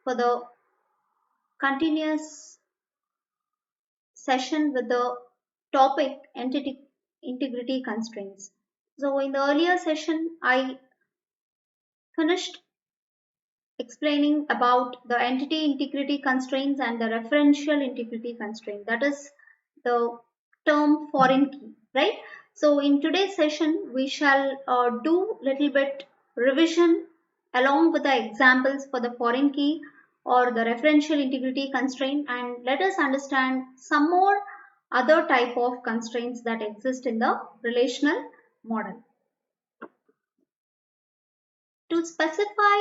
for the continuous session with the topic entity integrity constraints. So in the earlier session, I finished explaining about the entity integrity constraints and the referential integrity constraint. That is the term foreign key, right? So in today's session, we shall do little bit revision along with the examples for the foreign key or the referential integrity constraint, and let us understand some more other type of constraints that exist in the relational model. To specify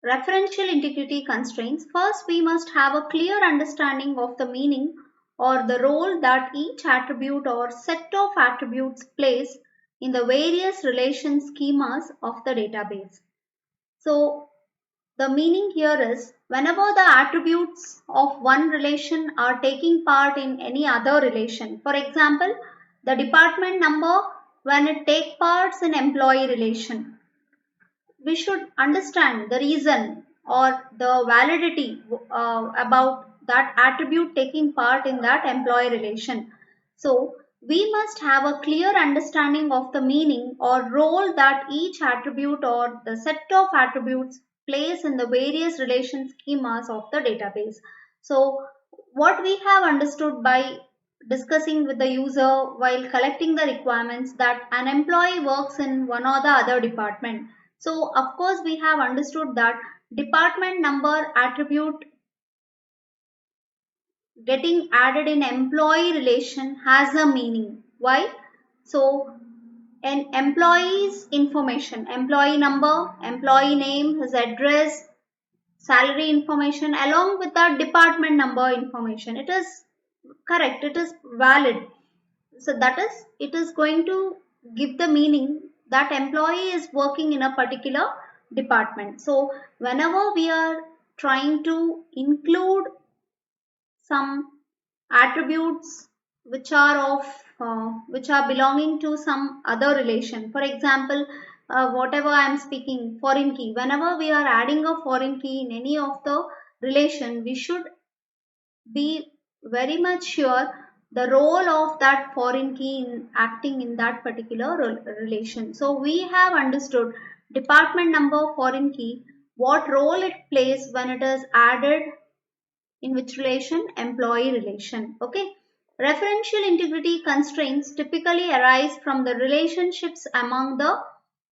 referential integrity constraints, first we must have a clear understanding of the meaning or the role that each attribute or set of attributes plays in the various relation schemas of the database. So the meaning here is whenever the attributes of one relation are taking part in any other relation. For example, the department number when it takes parts in employee relation, we should understand the reason or the validity about that attribute taking part in that employee relation. So we must have a clear understanding of the meaning or role that each attribute or the set of attributes plays in the various relation schemas of the database. So what we have understood by discussing with the user while collecting the requirements that an employee works in one or the other department. So of course we have understood that department number attribute getting added in employee relation has a meaning. Why? So an employee's information, employee number, employee name, his address, salary information along with the department number information. It is correct, it is valid. So that is, it is going to give the meaning that employee is working in a particular department. So whenever we are trying to include some attributes which are of which are belonging to some other relation, for example, whatever I am speaking foreign key, whenever we are adding a foreign key in any of the relation, we should be very much sure the role of that foreign key in acting in that particular relation. So we have understood department number foreign key, what role it plays when it is added in which relation? Employee relation. Okay. Referential integrity constraints typically arise from the relationships among the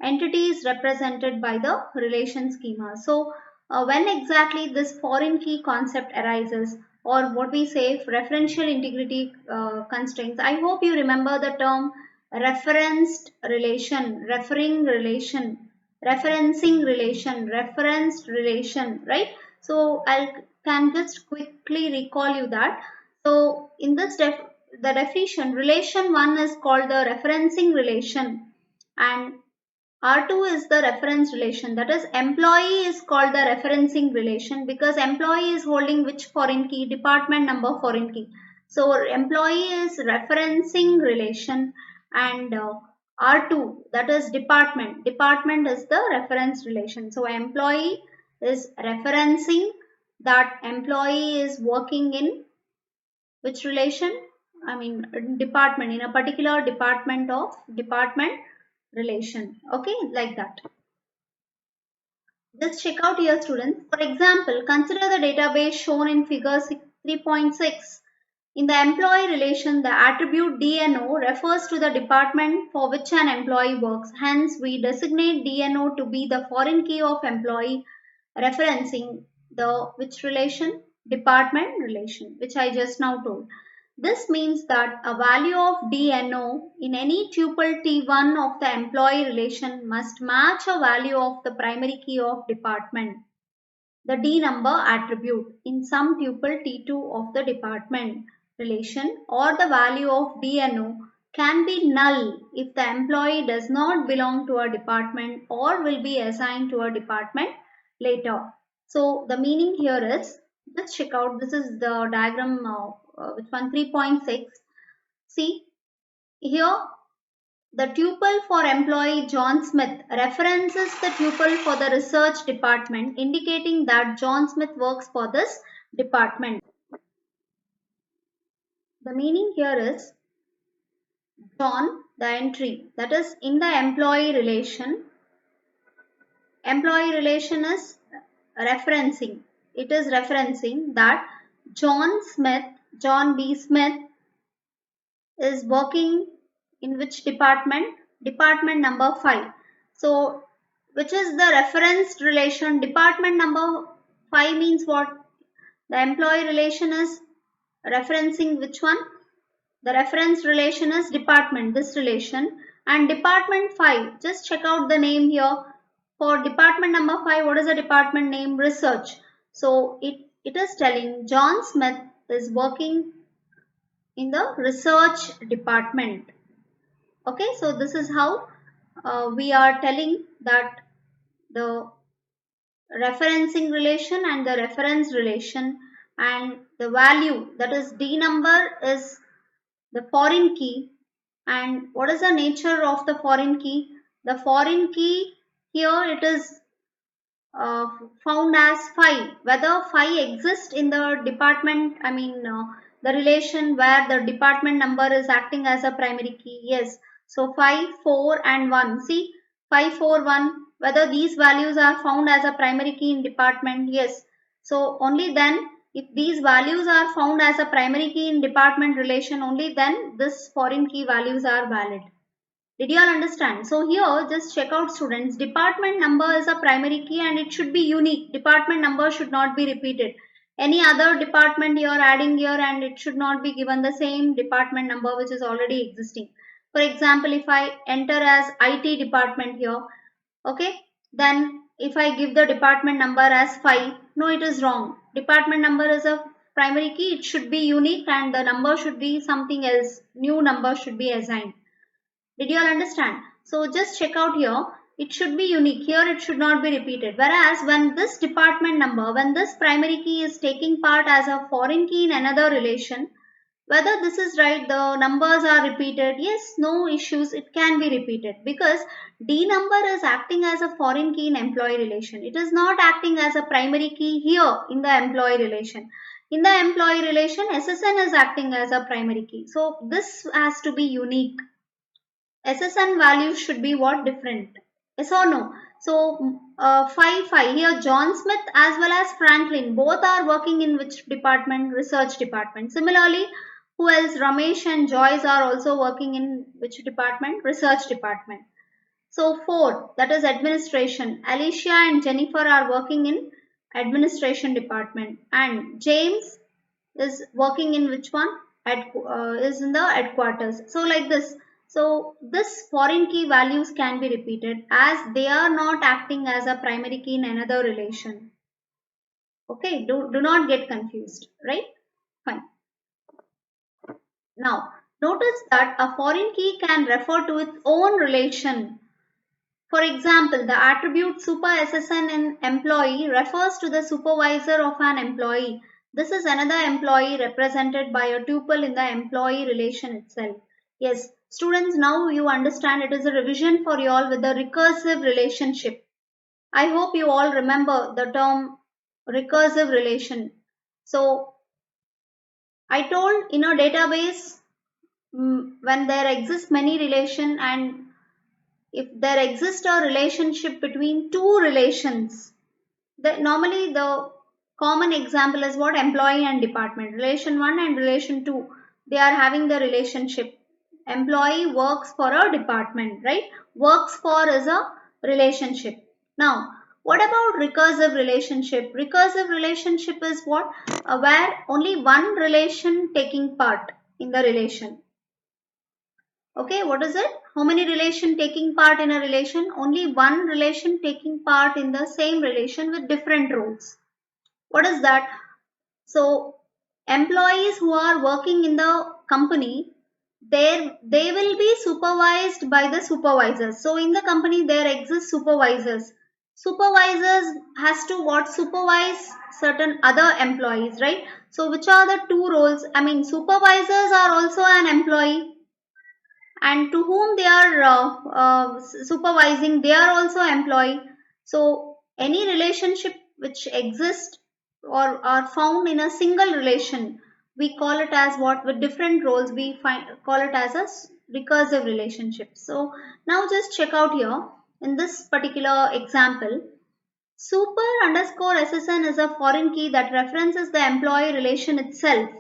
entities represented by the relation schema. So when exactly this foreign key concept arises, or what we say referential integrity constraints, I hope you remember the term referenced relation, referring relation, referencing relation, referenced relation, right? So I can just quickly recall you that. So in this the definition, relation 1 is called the referencing relation, and R2 is the reference relation. That is, employee is called the referencing relation because employee is holding which foreign key? Department number foreign key. So employee is referencing relation, and R2, that is department. Department is the reference relation. So employee is referencing that employee is working in which relation? I mean department, in a particular department of department relation. Okay, like that. Just check out here students. For example, consider the database shown in figure 3.6. In the employee relation, the attribute DNO refers to the department for which an employee works. Hence, we designate DNO to be the foreign key of employee referencing the which relation? Department relation, which I just now told. This means that a value of DNO in any tuple T1 of the employee relation must match a value of the primary key of department, the D number attribute, in some tuple T2 of the department relation, or the value of DNO can be null if the employee does not belong to a department or will be assigned to a department later. So the meaning here is, let's check out, this is the diagram which one 3.6. See here The tuple for employee John Smith references the tuple for the research department, indicating that John Smith works for this department. The meaning here is John, the entry, that is in the employee relation. Employee relation is referencing. It is referencing that John Smith, John B. Smith is working in which department? Department number 5. So, which is the referenced relation? Department number 5 means what? The employee relation is referencing which one? The reference relation is department, this relation. And department 5, just check out the name here. For department number 5, what is the department name? Research. So, it is telling John Smith is working in the research department. Okay, so this is how we are telling that the referencing relation and the reference relation, and the value, that is D number, is the foreign key. And what is the nature of the foreign key? The foreign key here, it is found as phi. Whether phi exists in the department, the relation where the department number is acting as a primary key. Yes. So 5, 4 and 1. See, 5, 4, 1. Whether these values are found as a primary key in department. Yes. So only then, if these values are found as a primary key in department relation, only then this foreign key values are valid. Did you all understand? So here, just check out, students. Department number is a primary key and it should be unique. Department number should not be repeated. Any other department you are adding here and it should not be given the same department number which is already existing. For example, if I enter as IT department here, okay, then if I give the department number as 5, no, it is wrong. Department number is a primary key. It should be unique and the number should be something else. New number should be assigned. Did you all understand? So just check out here. It should be unique. Here it should not be repeated. Whereas when this department number, when this primary key is taking part as a foreign key in another relation, whether this is right, the numbers are repeated. Yes, no issues. It can be repeated because D number is acting as a foreign key in employee relation. It is not acting as a primary key here in the employee relation. In the employee relation, SSN is acting as a primary key. So this has to be unique. SSN values should be what? Different. Yes or no? So 5, 5. Here John Smith as well as Franklin, both are working in which department? Research department. Similarly, who else? Ramesh and Joyce are also working in which department? Research department. So 4, that is administration. Alicia and Jennifer are working in administration department. And James is working in which one? Is in the headquarters. So like this. So this foreign key values can be repeated as they are not acting as a primary key in another relation. Okay, do not get confused, right? Fine. Now, notice that a foreign key can refer to its own relation. For example, the attribute super SSN in employee refers to the supervisor of an employee. This is another employee represented by a tuple in the employee relation itself. Yes, students, now you understand. It is a revision for you all with the recursive relationship. I hope you all remember the term recursive relation. So, I told in a database, when there exists many relation and if there exists a relationship between two relations, normally the common example is what? Employee and department. Relation 1 and relation 2, they are having the relationship. Employee works for a department, right? Works for is a relationship. Now, what about recursive relationship? Recursive relationship is what? Where only one relation taking part in the relation. Okay, what is it? How many relation taking part in a relation? Only one relation taking part in the same relation with different roles. What is that? So, employees who are working in the company, they will be supervised by the supervisors. So, in the company there exist supervisors. Supervisors has to what? Supervise certain other employees, right? So, which are the two roles? Supervisors are also an employee. and to whom they are supervising, they are also employee. So any relationship which exists or are found in a single relation, we call it as what, with different roles we call it as a recursive relationship. So now just check out here in this particular example. Super underscore SSN is a foreign key that references the employee relation itself.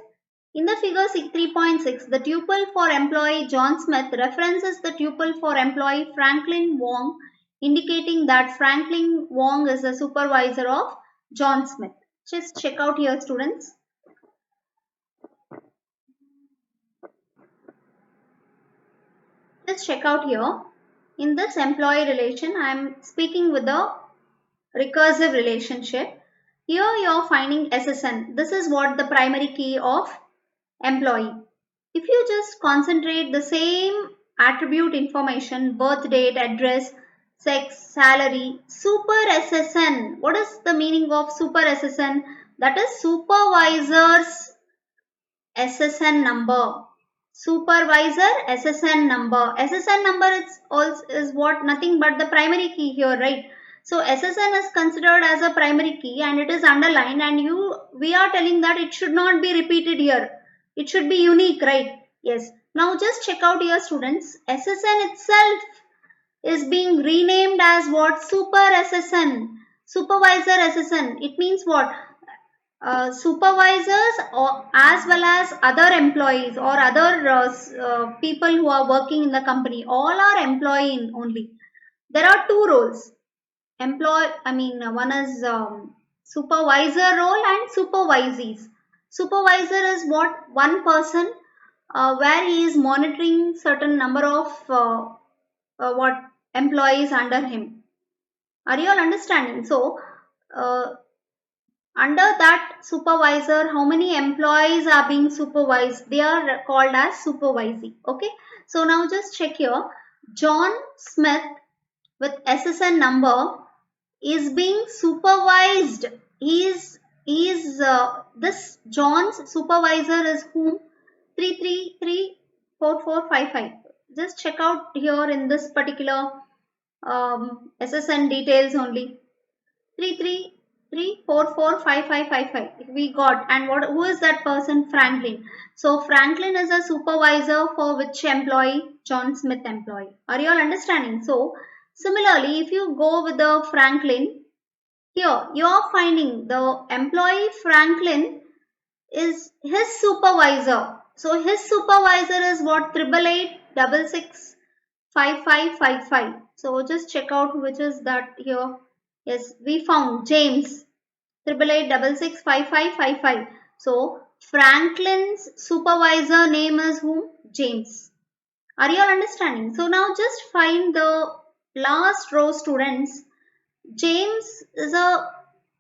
In the figure 3.6, the tuple for employee John Smith references the tuple for employee Franklin Wong, indicating that Franklin Wong is the supervisor of John Smith. Just check out here, students. Just check out here. In this employee relation, I am speaking with the recursive relationship. Here you are finding SSN. This is what the primary key of employee. If you just concentrate the same attribute information, birth date, address, sex, salary, super SSN. What is the meaning of super SSN? That is supervisor's SSN number. Supervisor SSN number. SSN number is what? Nothing but the primary key here, right? So SSN is considered as a primary key and it is underlined, and we are telling that it should not be repeated here. It should be unique, right? Yes. Now just check out here, students. SSN itself is being renamed as what? Super SSN. Supervisor SSN. It means what? Supervisors or as well as other employees or other people who are working in the company, all are employee only. There are two roles. One is supervisor role and supervisees. Supervisor is what? One person where he is monitoring certain number of what employees under him. Are you all understanding? So under that supervisor, how many employees are being supervised? They are called as supervisee. Okay. So now just check here. John Smith with SSN number is being supervised. This John's supervisor is whom? 3334455. Just check out here in this particular SSN details only. 333445555 we got. And who is that person? Franklin. So Franklin is a supervisor for which employee? John Smith employee. Are you all understanding? So similarly, if you go with the Franklin, here you are finding the employee Franklin is his supervisor. So his supervisor is what? 888665555. So just check out which is that here. Yes, we found James. 888665555. So Franklin's supervisor name is whom? James. Are you all understanding? So now just find the last row, students. James is a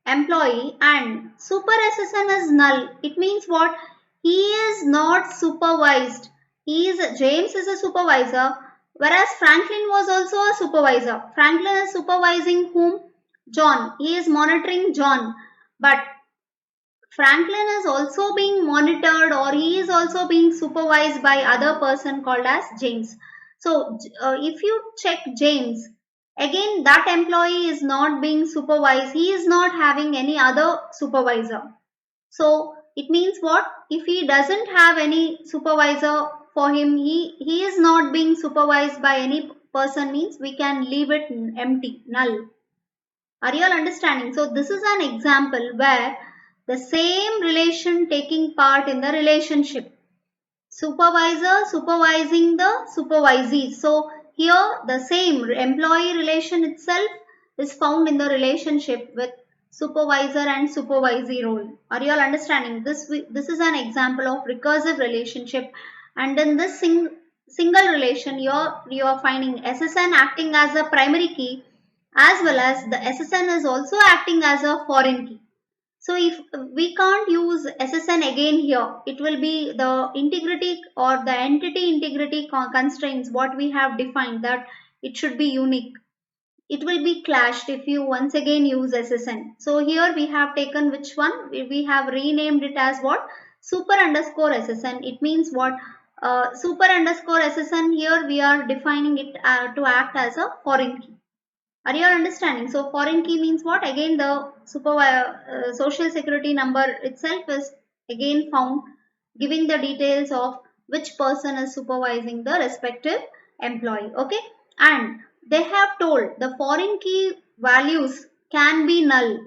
employee and super SSN is null. It means what? He is not supervised. James is a supervisor, whereas Franklin was also a supervisor. Franklin is supervising whom? John. He is monitoring John. But Franklin is also being monitored, or he is also being supervised by other person called as James. So if you check James, again that employee is not being supervised. He is not having any other supervisor. So it means what? If he doesn't have any supervisor for him, he is not being supervised by any person, means we can leave it empty, null. Are you all understanding? So this is an example where the same relation taking part in the relationship. Supervisor supervising the supervisee. So here the same employee relation itself is found in the relationship with supervisor and supervisee role. Are you all understanding? This is an example of recursive relationship, and in this single relation you are finding SSN acting as a primary key, as well as the SSN is also acting as a foreign key. So if we can't use SSN again here, it will be the integrity or the entity integrity constraints what we have defined, that it should be unique. It will be clashed if you once again use SSN. So here we have taken which one? We have renamed it as what? Super underscore SSN. It means what? super underscore SSN, here we are defining it to act as a foreign key. Are you understanding? So foreign key means what? Again, the social security number itself is again found, giving the details of which person is supervising the respective employee. Okay, and they have told the foreign key values can be null.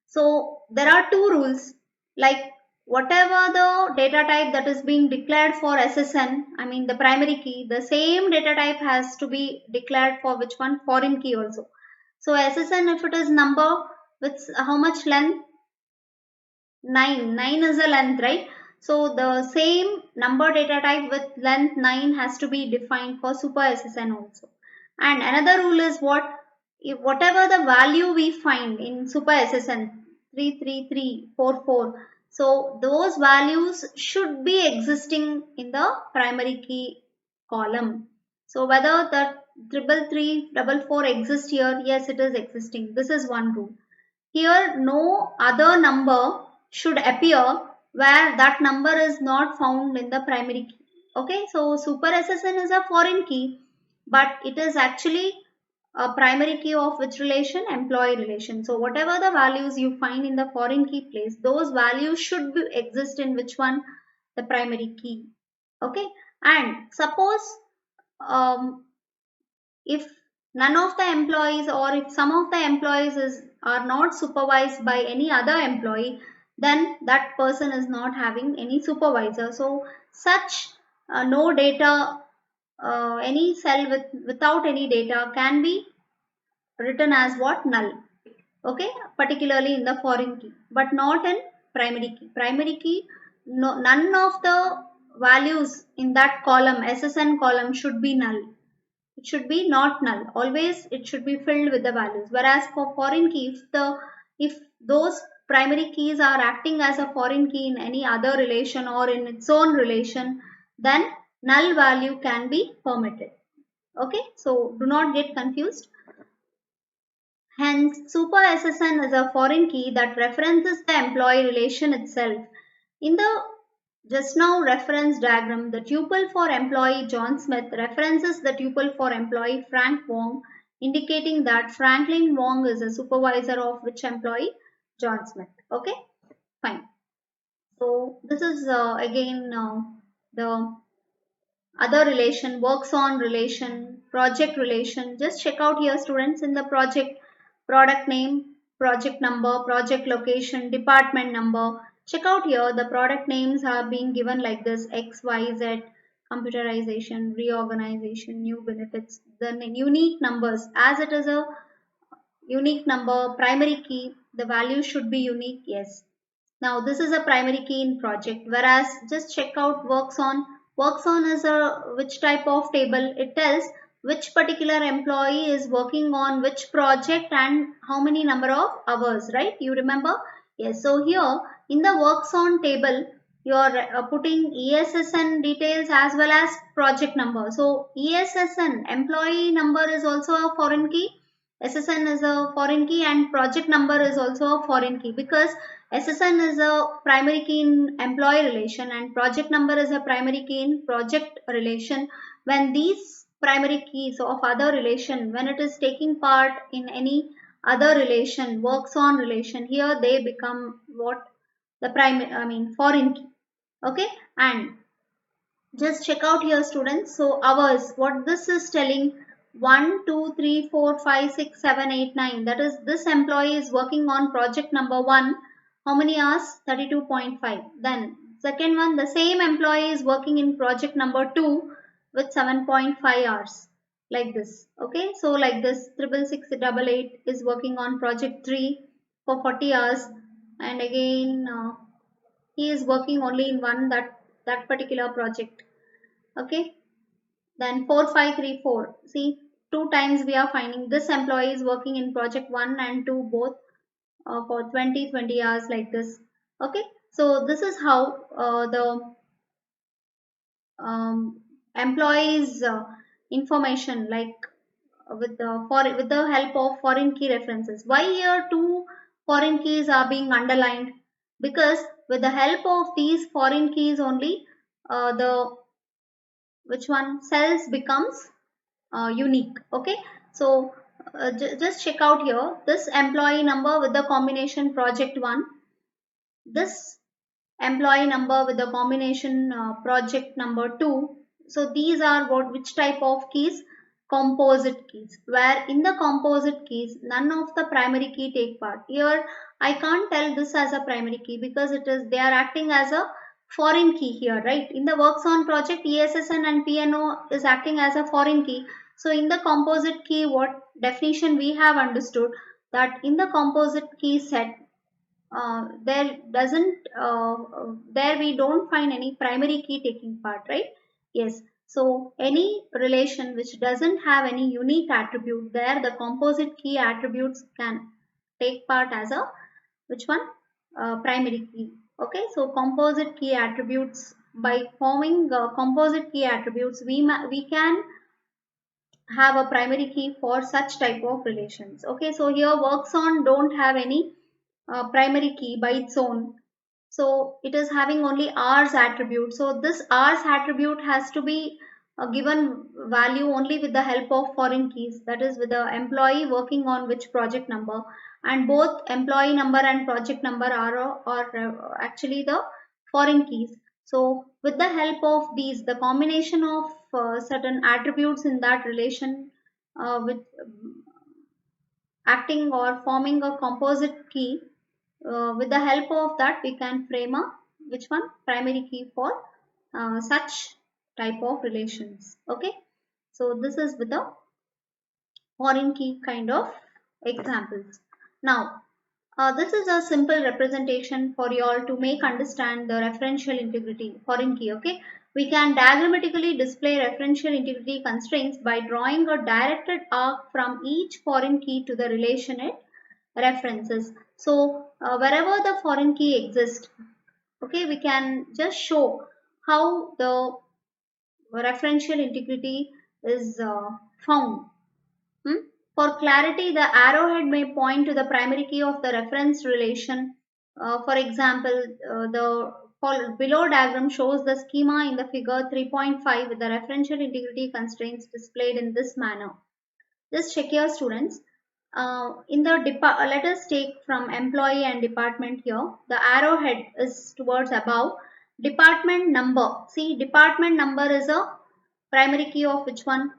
So there are two rules, like whatever the data type that is being declared for SSN, I mean the primary key, the same data type has to be declared for which one? Foreign key also. So SSN, if it is number with how much length? 9 is a length, right? So the same number data type with length 9 has to be defined for super SSN also. And another rule is what? If whatever the value we find in super SSN 33344, so those values should be existing in the primary key column. So whether the 33344 exists here, yes, it is existing. This is one rule. Here no other number should appear where that number is not found in the primary key. Okay, so super SSN is a foreign key, but it is actually a primary key of which relation? Employee relation. So whatever the values you find in the foreign key place, those values should be exist in which one? The primary key. Okay, and suppose um, if none of the employees or if some of the employees are not supervised by any other employee, then that person is not having any supervisor. So such no data, any cell without any data can be written as what? Null. Okay, particularly in the foreign key, but not in primary key. Primary key, no, none of the values in that column, SSN column, should be null. It should be not null. Always it should be filled with the values. Whereas for foreign key, if those primary keys are acting as a foreign key in any other relation or in its own relation, then null value can be permitted. Okay, so do not get confused. Hence, super SSN is a foreign key that references the employee relation itself. In the just now reference diagram, the tuple for employee John Smith references the tuple for employee Frank Wong, indicating that Franklin Wong is a supervisor of which employee? John Smith. Okay, fine. So this is again the other relation, works on relation, project relation. Just check out here students, in the project, product name, project number, project location, department number. Check out here, the product names are being given like this: X, Y, Z, computerization, reorganization, new benefits. The unique numbers, as it is a unique number, primary key, the value should be unique, yes. Now this is a primary key in project, whereas just check out works on. Works on is a which type of table? It tells which particular employee is working on which project and how many number of hours, right? You remember? Yes. So here in the works on table, you are putting ESSN details as well as project number. So ESSN, employee number, is also a foreign key. SSN is a foreign key and project number is also a foreign key, because SSN is a primary key in employee relation and project number is a primary key in project relation. When these primary keys of other relation, when it is taking part in any other relation, works on relation, here they become what? The primary, I mean foreign key. Okay, and just check out here students. So hours, what this is telling: 1 2 3 4 5 6 7 8 9, that is this employee is working on project number 1. How many hours? 32.5. Then second one, the same employee is working in project number 2 with 7.5 hours, like this. Okay, so like this, 66688 is working on project 3 for 40 hours, and again he is working only in that particular project. Okay, then 4534, see, two times we are finding this employee is working in project 1 and 2 both for 20 hours, like this. Okay, so this is how the employees information, like with the help of foreign key references. Why here two foreign keys are being underlined? Because with the help of these foreign keys only, the which one cells becomes unique. Okay, so just check out here this employee number with the combination project 1, this employee number with the combination project number 2. So these are what, which type of keys? Composite keys, where in the composite keys none of the primary key take part. Here I can't tell this as a primary key because it is, they are acting as a foreign key here, right? In the works on project, ESSN and PNO is acting as a foreign key. So in the composite key, what definition we have understood, that in the composite key set, there doesn't there we don't find any primary key taking part, right? Yes, so any relation which doesn't have any unique attribute, there the composite key attributes can take part as a, which one, primary key. Okay, so composite key attributes, by forming composite key attributes, we can have a primary key for such type of relations. Okay, so here works on don't have any primary key by its own, so it is having only ours attribute. So this ours attribute has to be given value only with the help of foreign keys, that is with the employee working on which project number, and both employee number and project number are actually the foreign keys. So with the help of these, the combination of certain attributes in that relation with acting or forming a composite key, with the help of that we can frame a, which one, primary key for such type of relations. Okay, so this is with the foreign key kind of examples. Now this is a simple representation for you all to make understand the referential integrity foreign key. Okay, we can diagrammatically display referential integrity constraints by drawing a directed arc from each foreign key to the relation it references. So wherever the foreign key exists, okay, we can just show how the referential integrity is found. Hmm? For clarity, the arrowhead may point to the primary key of the reference relation. For example, the below diagram shows the schema in the figure 3.5 with the referential integrity constraints displayed in this manner. Just check your students. In the let us take from employee and department here. The arrowhead is towards above. Department number. See, department number is a primary key of which one?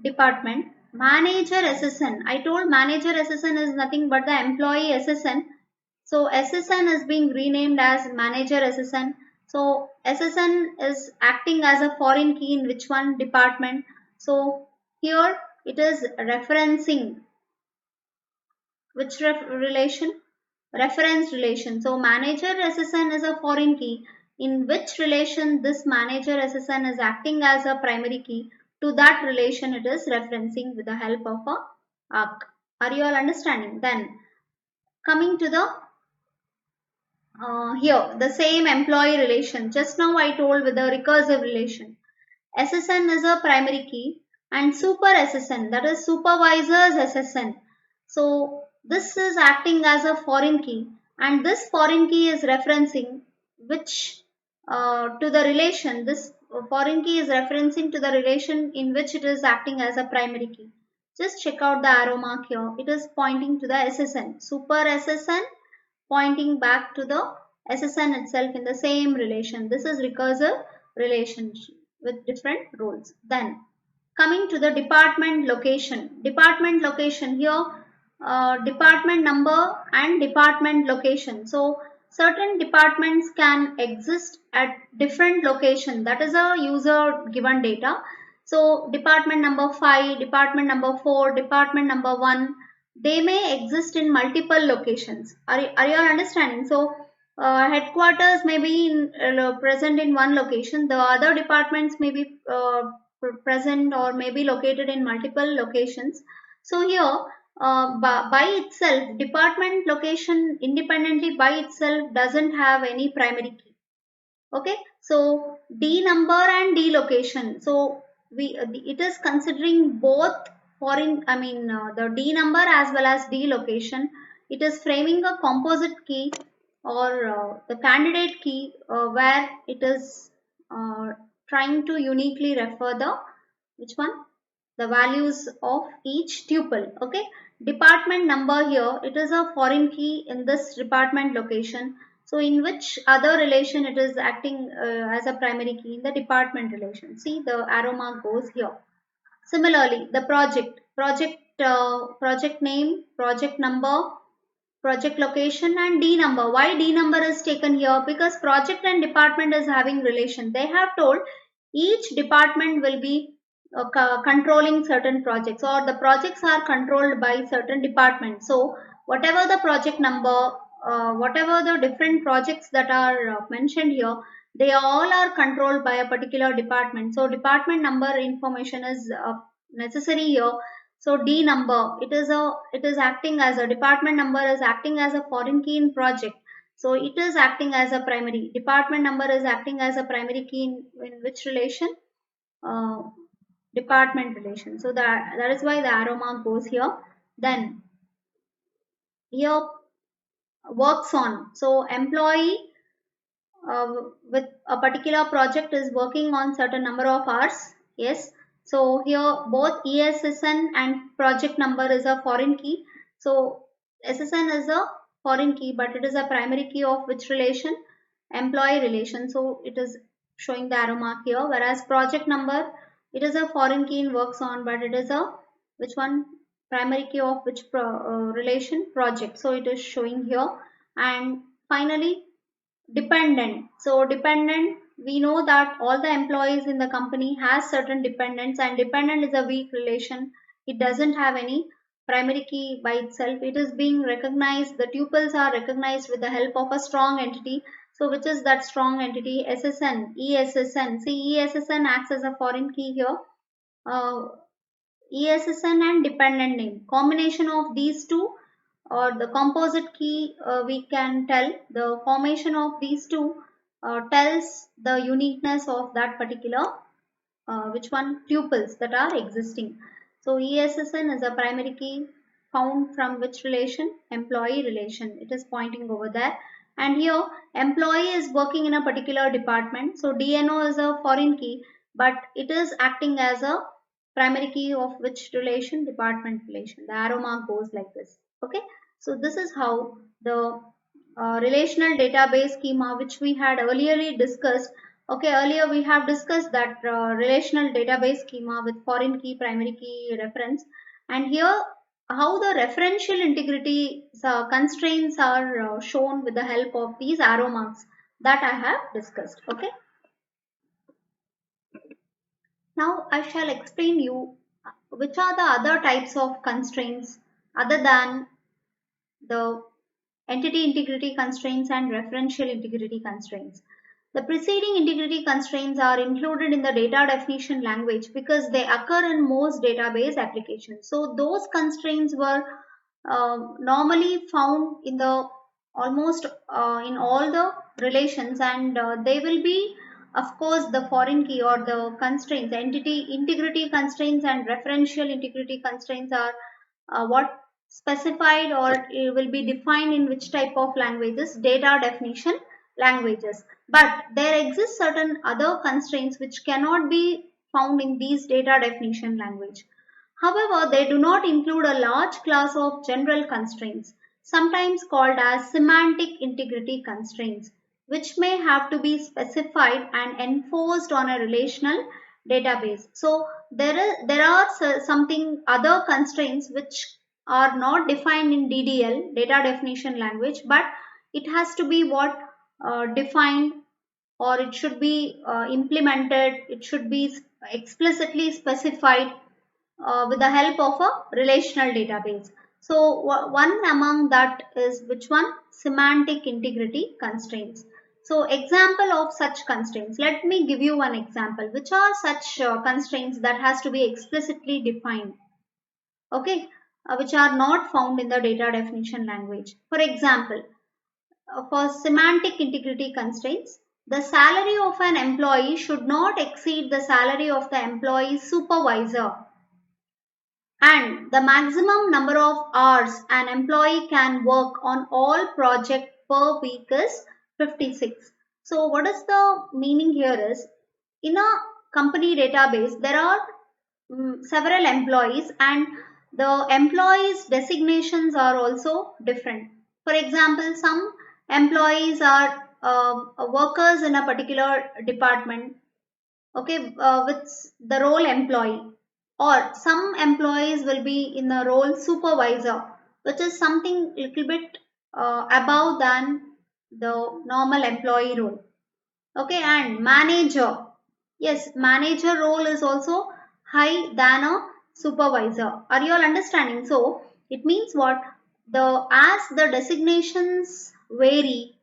Department. Manager SSN. I told manager SSN is nothing but the employee SSN. So SSN is being renamed as manager SSN. So SSN is acting as a foreign key in which one? Department. So here it is referencing which relation? Reference relation. So manager SSN is a foreign key in which relation this manager SSN is acting as a primary key. To that relation it is referencing with the help of a arc. Are you all understanding? Then coming to the here the same employee relation. Just now I told with the recursive relation. SSN is a primary key and super SSN, that is supervisor's SSN. So this is acting as a foreign key and this foreign key is referencing which to the relation. This foreign key is referencing to the relation in which it is acting as a primary key. Just check out the arrow mark here. It is pointing to the SSN, super SSN, pointing back to the SSN itself in the same relation. This is recursive relationship with different roles. Then coming to the department location. Department location here, department number and department location. So certain departments can exist at different location. That is a user given data. So department number 5, department number 4, department number 1, they may exist in multiple locations. Are you all understanding? So headquarters may be present in one location. The other departments may be present or may be located in multiple locations. So here by itself, department location independently by itself doesn't have any primary key. Okay, so D number and D location. So it is considering both foreign, the D number as well as D location. It is framing a composite key or the candidate key where it is trying to uniquely refer the which one, the values of each tuple. Okay, department number here, it is a foreign key in this department location. So in which other relation it is acting as a primary key? In the department relation. See, the arrow mark goes here. Similarly, the project name, project number, project location, and D number. Why D number is taken here? Because project and department is having relation. They have told each department will be controlling certain projects, or the projects are controlled by certain departments. So whatever the project number, whatever the different projects that are mentioned here, they all are controlled by a particular department. So department number information is necessary here. So D number, it is acting as a department number is acting as a foreign key in project. So it is acting as a primary. Department number is acting as a primary key in which relation? Uh, department relation. So that is why the arrow mark goes here. Then here, works on. So employee with a particular project is working on certain number of hours. Yes, so here both ESSN and project number is a foreign key. So SSN is a foreign key, but it is a primary key of which relation? Employee relation. So it is showing the arrow mark here, whereas project number, it is a foreign key in works on, but it is a which one? Primary key of which relation? Project. So it is showing here. And finally, dependent. So dependent, we know that all the employees in the company has certain dependents, and dependent is a weak relation. It doesn't have any primary key by itself. It is being recognized, the tuples are recognized with the help of a strong entity. So which is that strong entity? SSN, ESSN. See, ESSN acts as a foreign key here. Uh, ESSN and dependent name. Combination of these two, or the composite key, we can tell the formation of these two tells the uniqueness of that particular which one, tuples that are existing. So ESSN is a primary key found from which relation? Employee relation. It is pointing over there. And here employee is working in a particular department. So DNO is a foreign key, but it is acting as a primary key of which relation? Department relation. The arrow mark goes like this. Okay. So this is how the relational database schema, which we had earlier discussed. Okay, earlier we have discussed that relational database schema with foreign key, primary key reference, and here how the referential integrity constraints are shown with the help of these arrow marks that I have discussed. Okay, now I shall explain you which are the other types of constraints other than the entity integrity constraints and referential integrity constraints. The preceding integrity constraints are included in the data definition language because they occur in most database applications. So those constraints were normally found in the almost in all the relations, and they will be, of course, the foreign key or the constraints, entity integrity constraints and referential integrity constraints are what specified, or it will be defined in which type of languages? Data definition languages. But there exist certain other constraints which cannot be found in these data definition language. However, they do not include a large class of general constraints, sometimes called as semantic integrity constraints, which may have to be specified and enforced on a relational database. So there are something other constraints which are not defined in DDL, data definition language, but it has to be what defined, or it should be implemented, it should be explicitly specified with the help of a relational database. So one among that is which one? Semantic integrity constraints. So example of such constraints, let me give you one example. Which are such constraints that has to be explicitly defined? Okay, which are not found in the data definition language. For example, for semantic integrity constraints, the salary of an employee should not exceed the salary of the employee's supervisor, and the maximum number of hours an employee can work on all project per week is 56. So what is the meaning here is, in a company database there are several employees, and the employees designations are also different. For example, some employees are workers in a particular department, okay, with the role employee, or some employees will be in the role supervisor, which is something little bit above than the normal employee role. Okay, and manager, yes, manager role is also high than a supervisor. Are you all understanding? So it means what, the as the designations vary,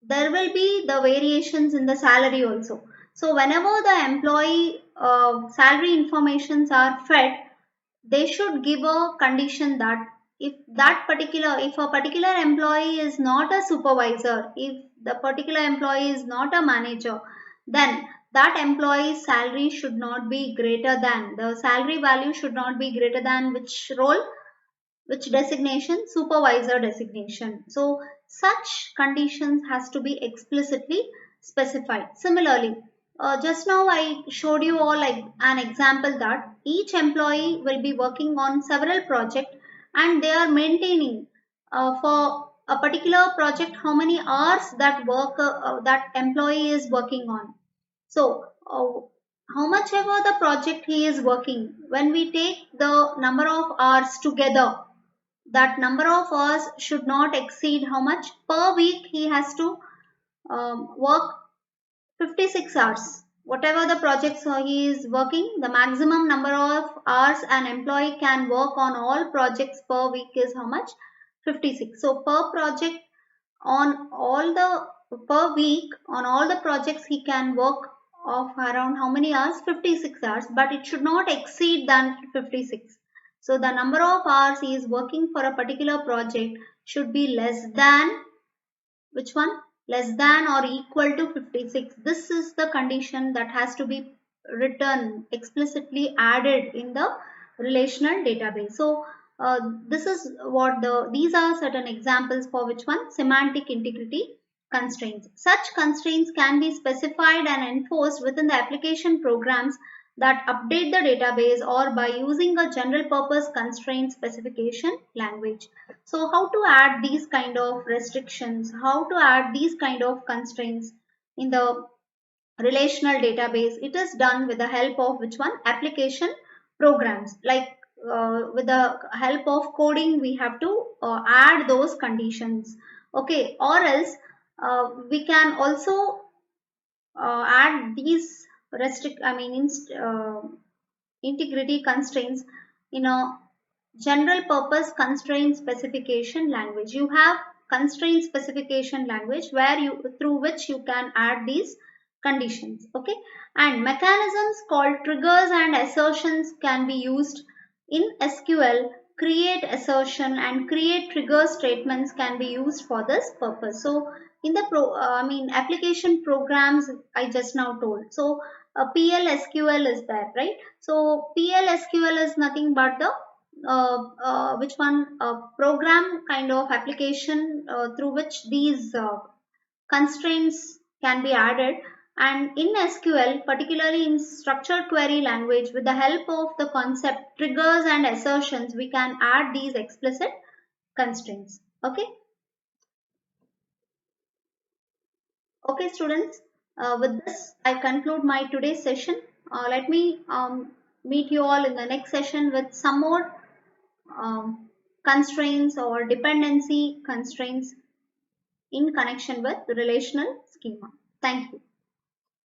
there will be the variations in the salary also. So whenever the employee salary informations are fed, they should give a condition that if a particular employee is not a supervisor, if the particular employee is not a manager, then that employee's salary should not be greater than, the salary value should not be greater than which role, which designation, supervisor designation. So such conditions has to be explicitly specified. Similarly, just now I showed you all like an example that each employee will be working on several projects, and they are maintaining for a particular project how many hours that that employee is working on. So how much ever the project he is working, when we take the number of hours together, that number of hours should not exceed how much per week he has to work, 56 hours. Whatever the projects he is working, the maximum number of hours an employee can work on all projects per week is how much, 56. So per project, on all the per week on all the projects he can work of around how many hours, 56 hours, but it should not exceed than 56. So the number of hours he is working for a particular project should be less than, which one, less than or equal to 56. This is the condition that has to be written, explicitly added in the relational database. So this is what these are certain examples for which one, semantic integrity constraints. Such constraints can be specified and enforced within the application programs that update the database, or by using a general purpose constraint specification language. So how to add these kind of restrictions, how to add these kind of constraints in the relational database? It is done with the help of which one, application programs. Like with the help of coding we have to add those conditions. Okay, or else we can also add these integrity constraints in a general purpose constraint specification language. You have constraint specification language where you, through which you can add these conditions. Okay, and mechanisms called triggers and assertions can be used in SQL. Create assertion and create trigger statements can be used for this purpose. So in the application programs I just now told. So PLSQL is there, right? So PLSQL is nothing but the which one, program kind of application through which these constraints can be added. And in SQL, particularly in structured query language, with the help of the concept triggers and assertions, we can add these explicit constraints. Okay. Okay, students. With this, I conclude my today's session. Let me meet you all in the next session with some more constraints or dependency constraints in connection with the relational schema. Thank you.